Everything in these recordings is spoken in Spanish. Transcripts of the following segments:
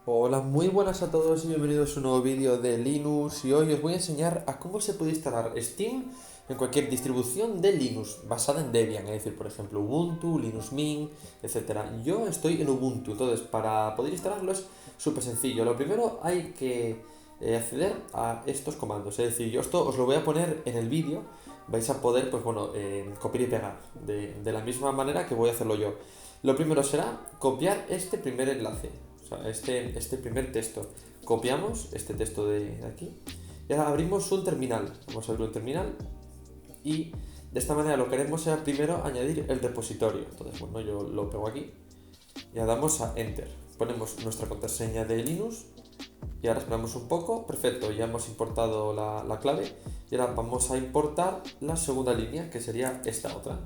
Hola, muy buenas a todos y bienvenidos a un nuevo vídeo de Linux y hoy os voy a enseñar a cómo se puede instalar Steam en cualquier distribución de Linux basada en Debian, es decir, por ejemplo Ubuntu, Linux Mint, etcétera. Yo estoy en Ubuntu, entonces para poder instalarlo es súper sencillo. Lo primero hay que acceder a estos comandos, es decir, yo esto os lo voy a poner en el vídeo, vais a poder, pues bueno, copiar y pegar de la misma manera que voy a hacerlo yo. Lo primero será copiar este primer enlace, o sea, este primer texto. Copiamos este texto de aquí y ahora abrimos un terminal. Vamos a abrir un terminal y de esta manera lo que haremos será primero añadir el repositorio. Entonces, bueno, yo lo pego aquí y ahora damos a Enter. Ponemos nuestra contraseña de Linux y ahora esperamos un poco. Perfecto, ya hemos importado la clave y ahora vamos a importar la segunda línea, que sería esta otra.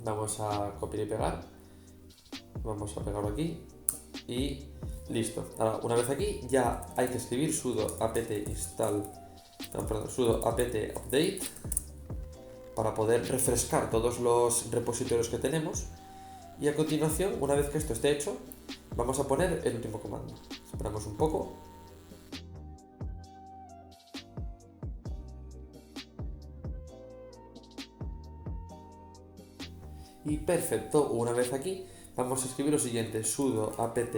Vamos a copiar y pegar. Vamos a pegarlo aquí y listo. Ahora, una vez aquí, ya hay que escribir sudo apt install, sudo apt update para poder refrescar todos los repositorios que tenemos. Y a continuación, una vez que esto esté hecho, vamos a poner el último comando. Esperamos un poco. Y perfecto, una vez aquí, vamos a escribir lo siguiente: sudo apt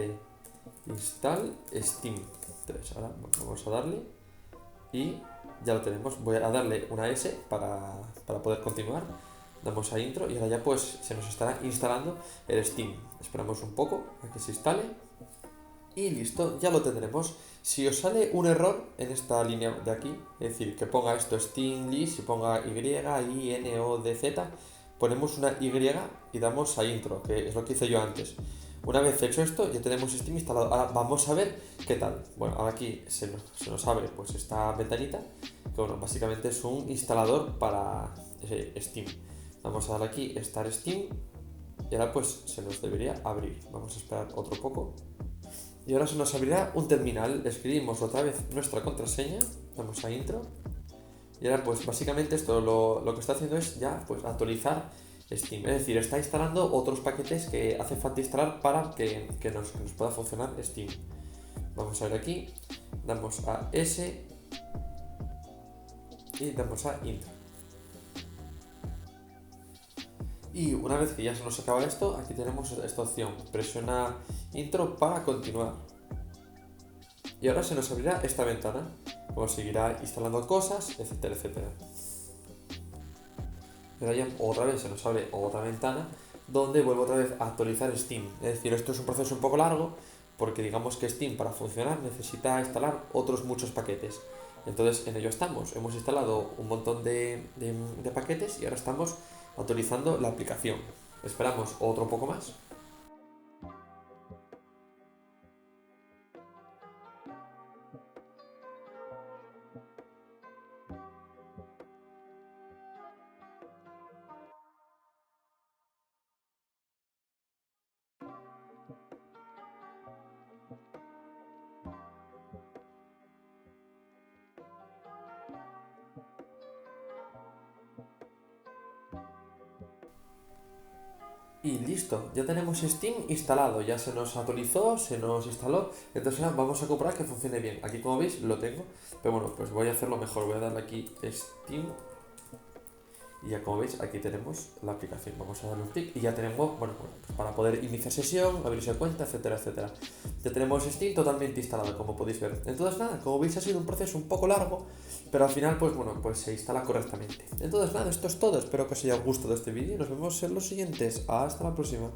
install steam 3. Ahora vamos a darle y ya lo tenemos. Voy a darle una S para poder continuar. Damos a intro y ahora ya pues se nos estará instalando el Steam. Esperamos un poco a que se instale y listo, ya lo tendremos. Si os sale un error en esta línea de aquí, es decir, que ponga esto Steam list y ponga YINODZ, ponemos una Y y damos a intro, que es lo que hice yo antes. Una vez hecho esto, ya tenemos Steam instalado. Ahora vamos a ver qué tal. Bueno, ahora aquí se nos abre pues esta ventanita, que bueno, básicamente es un instalador para Steam. Vamos a dar aquí Start Steam y ahora pues se nos debería abrir. Vamos a esperar otro poco. Y ahora se nos abrirá un terminal. Escribimos otra vez nuestra contraseña, damos a intro. Y ahora pues básicamente esto lo que está haciendo es ya pues actualizar Steam. Es decir, está instalando otros paquetes que hace falta instalar para que nos pueda funcionar Steam. Vamos a ver aquí, damos a S y damos a intro. Y una vez que ya se nos acaba esto, aquí tenemos esta opción: presiona intro para continuar. Y ahora se nos abrirá esta ventana, como seguirá instalando cosas, etcétera, etcétera. Y ahora ya otra vez se nos abre otra ventana donde vuelvo otra vez a actualizar Steam. Es decir, esto es un proceso un poco largo porque digamos que Steam para funcionar necesita instalar otros muchos paquetes. Entonces en ello estamos. Hemos instalado un montón de paquetes y ahora estamos actualizando la aplicación. Esperamos otro poco más. Y listo, ya tenemos Steam instalado, ya se nos actualizó, se nos instaló. Entonces ahora vamos a comprobar que funcione bien. Aquí como veis lo tengo, pero bueno, pues voy a hacerlo mejor. Voy a darle aquí Steam y ya como veis aquí tenemos la aplicación. Vamos a darle un clic y ya tenemos, bueno, pues para poder iniciar sesión, abrirse cuenta, etcétera, etcétera. Ya tenemos Steam totalmente instalado, como podéis ver. Entonces nada, como veis ha sido un proceso un poco largo, pero al final pues bueno, pues se instala correctamente. Entonces nada, esto es todo. Espero que os haya gustado este vídeo y nos vemos en los siguientes. Hasta la próxima.